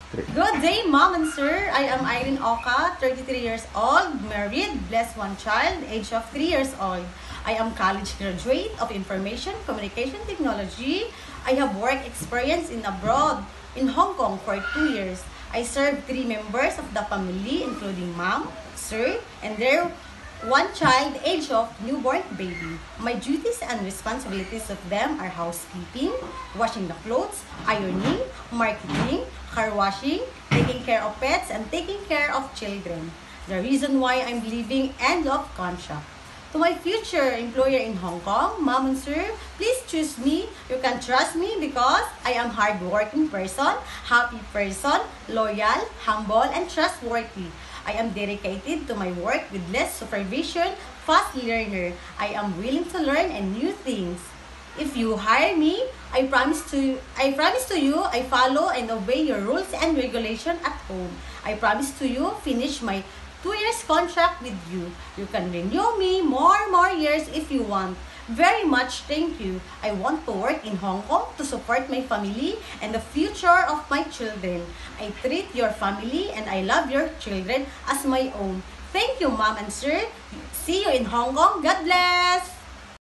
Good day, Mom and Sir. I am Irene Oka, 33 years old, married, blessed one child, age of 3 years old. I am college graduate of Information Communication Technology. I have work experience in abroad, in Hong Kong for 2 years. I serve 3 members of the family, including Mom, Sir, and their one child, age of newborn baby. My duties and responsibilities of them are housekeeping, washing the clothes, ironing, marketing, car washing, taking care of pets, and taking care of children. The reason why I'm leaving end of contract. To my future employer in Hong Kong, Mom and Sir, please choose me. You can trust me because I am hardworking person, happy person, loyal, humble, and trustworthy. I am dedicated to my work with less supervision, fast learner. I am willing to learn and new things. If you hire me, I promise to you I follow and obey your rules and regulation at home. I promise to you finish my 2 years contract with you. You can renew me more years if you want. Very much thank you. I want to work in Hong Kong to support my family and the future of my children. I treat your family and I love your children as my own. Thank you, Mom and Sir. See you in Hong Kong. God bless!